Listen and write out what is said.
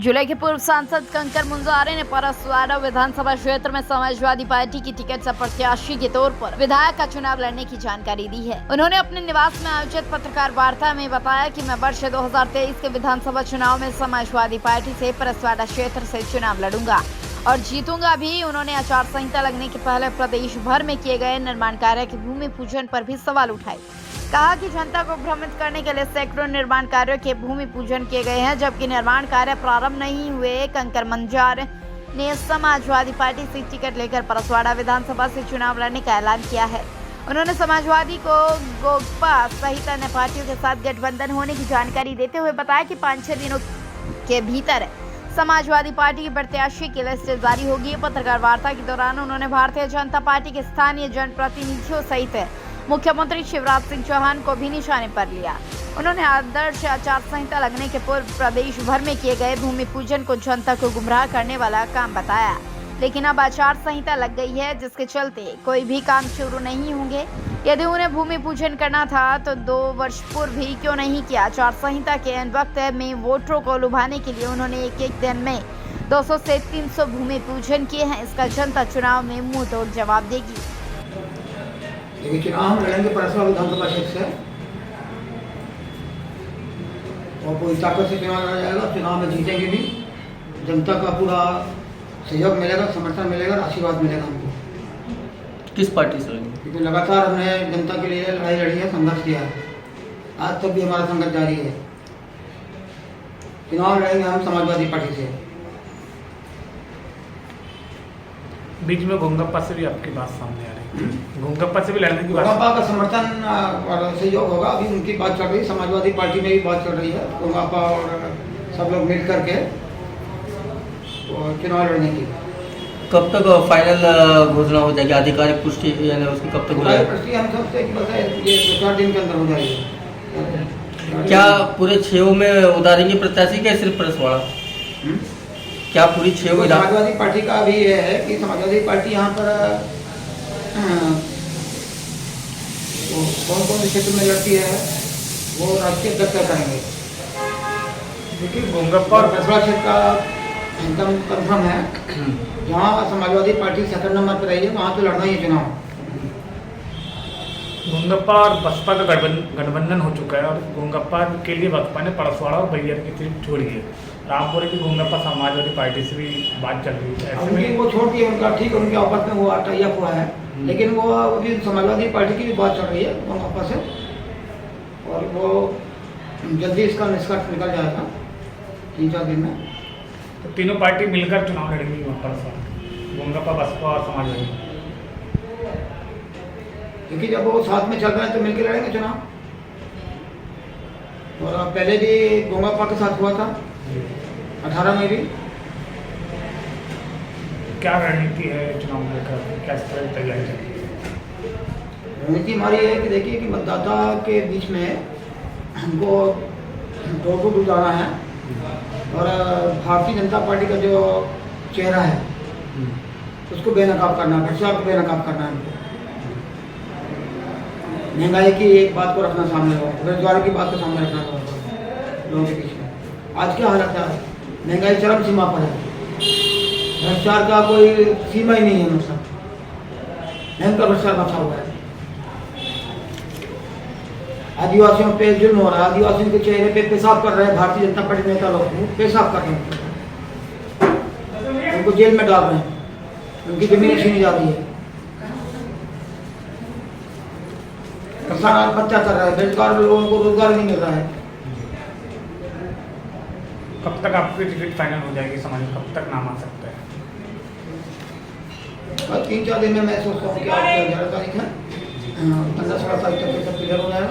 जिले के पूर्व सांसद कंकर मुंजारे ने परसवाड़ा विधानसभा क्षेत्र में समाजवादी पार्टी की टिकट से प्रत्याशी के तौर पर विधायक का चुनाव लड़ने की जानकारी दी है। उन्होंने अपने निवास में आयोजित पत्रकार वार्ता में बताया कि मैं वर्ष 2023 के विधानसभा चुनाव में समाजवादी पार्टी से परसवाड़ा क्षेत्र से चुनाव लड़ूंगा और जीतूंगा भी। उन्होंने आचार संहिता लगने के पहले प्रदेश भर में किए गए निर्माण कार्य के भूमि पूजन पर भी सवाल उठाए। कहा कि जनता को भ्रमित करने के लिए सैकड़ों निर्माण कार्यों के भूमि पूजन किए गए हैं, जबकि निर्माण कार्य प्रारंभ नहीं हुए। कंकर मुंजारे ने समाजवादी पार्टी से टिकट लेकर परसवाड़ा विधानसभा से चुनाव लड़ने का ऐलान किया है। उन्होंने समाजवादी को गोगपा सहित अन्य पार्टियों के साथ गठबंधन होने की जानकारी देते हुए बताया कि 5-6 दिनों के भीतर समाजवादी पार्टी की प्रत्याशी की लिस्ट जारी होगी। पत्रकार वार्ता के दौरान उन्होंने भारतीय जनता पार्टी के स्थानीय जनप्रतिनिधियों सहित मुख्यमंत्री शिवराज सिंह चौहान को भी निशाने पर लिया। उन्होंने आदर्श आचार संहिता लगने के पूर्व प्रदेश भर में किए गए भूमि पूजन को जनता को गुमराह करने वाला काम बताया, लेकिन अब आचार संहिता लग गई है, जिसके चलते कोई भी काम शुरू नहीं होंगे। यदि उन्हें भूमि पूजन करना था तो 2 वर्ष पूर्व भी क्यों नहीं किया। आचार संहिता के एन वक्त में वोटरों को लुभाने के लिए उन्होंने एक दिन में 200 से 300 भूमि पूजन किए हैं। इसका जनता चुनाव में मुंह तोड़ जवाब देगी। देखिए, चुनाव हम लड़ेंगे परसवाड़ा विधानसभा क्षेत्र से और पूरी ताकत से चुनाव लड़ा जाएगा। चुनाव में जीतेंगे भी, जनता का पूरा सहयोग मिलेगा, समर्थन मिलेगा, आशीर्वाद मिलेगा हमको। किस पार्टी से लड़ेंगे? क्योंकि लगातार हमने जनता के लिए लड़ाई लड़ी है, संघर्ष किया है, आज तक भी हमारा संघर्ष जारी है। चुनाव लड़ेंगे हम समाजवादी पार्टी से। बीच में गोंगप्पा से भी आपकी बात सामने आ रही है, गोंगप्पा से भी लड़ने की बात। गोंगप्पा का समर्थन और सहयोग होगा, अभी उनकी बात चल रही है, समाजवादी पार्टी में भी बात चल रही है, गोंगप्पा और सब लोग मिल करके चुनाव लड़ने की। कब तक फाइनल घोषणा हो जाएगी, आधिकारिक पुष्टि यानी उसकी कब तक हो जाएगी? पुष्टि हम सोचते हैं कि बस ये 2-4 दिन के अंदर हो जाएगी। क्या पूरे 6 में उतारेंगे प्रत्याशी क्या सिर्फ परसवाड़ा? क्या पूरी 6 में? समाजवादी पार्टी का भी ये है कि समाजवादी पार्टी यहाँ पर कौन कौन से क्षेत्र में लड़ती है वो राष्ट्रीय अध्यक्ष तय करेंगे। देखिए, गोंगप्पा और परसवाड़ा क्षेत्र का एकदम कन्फर्म है, जहाँ समाजवादी पार्टी सेकंड नंबर पर रही है वहाँ तो लड़ना ही है चुनाव। गोंगप्पा और बसपा का गठबंधन हो चुका है और गोंगप्पा के लिए बसपा ने परसवाड़ा और बैयर की सीट छोड़ी है। आप बोले कि गोंगप्पा समाजवादी पार्टी से भी बात चल रही है, ऐसे में वो छोड़ दिए, उनका ठीक है, उनके आपस में वो टाई अप हुआ है, लेकिन वो अभी समाजवादी पार्टी की भी बात चल रही है गोंगप्पा से और वो जल्दी इसका निष्कर्ष निकल जाएगा 3-4 दिन में। तो तीनों पार्टी मिलकर चुनाव लड़ेंगी परसवाड़ा, गोंगप्पा, बसपा और समाजवादी। क्योंकि जब वो साथ में चल रहे हैं तो मिलकर लड़ेंगे चुनाव। और पहले भी गोंगप्पा के साथ हुआ था 18 में भी। क्या रणनीति है चुनाव में लेकर, क्या इस तरह की तैयारी चल रही है? रणनीति हमारी है कि देखिए कि मतदाता के बीच में हमको डोर टू डोर जाना है और भारतीय जनता पार्टी का जो चेहरा है उसको बेनकाब करना है, भ्रष्टाचार को बेनकाब करना है। महंगाई की एक बात को रखना सामने हो, बेरोजगारी की बात को सामने रखना लोगों के बीच में। आज क्या हालत है, महंगाई चरम सीमा पर है, भ्रष्टाचार का कोई सीमा ही नहीं है, मतलब भयंकर भ्रष्टाचार बचा हुआ है। आदिवासियों पे जुल्म हो रहा है, आदिवासियों के चेहरे पे पेशाब कर रहे हैं भारतीय जनता पार्टी नेता लोग, पेशाब कर रहे हैं, उनको जेल में डाल रहे हैं, उनकी जमीन छीनी जा रही है, किसान आत्महत्या कर रहा है, बेरोजगार लोगों को रोजगार नहीं मिल रहा है। कब तक आपकी टिकट फाइनल हो जाएगी समाज, कब तक नाम आ सकता है? 3-4 दिन में मैं सोचता हूँ कि आज 11 तारीख है, 15-16 तारीख तक सब क्लियर हो जाएगा।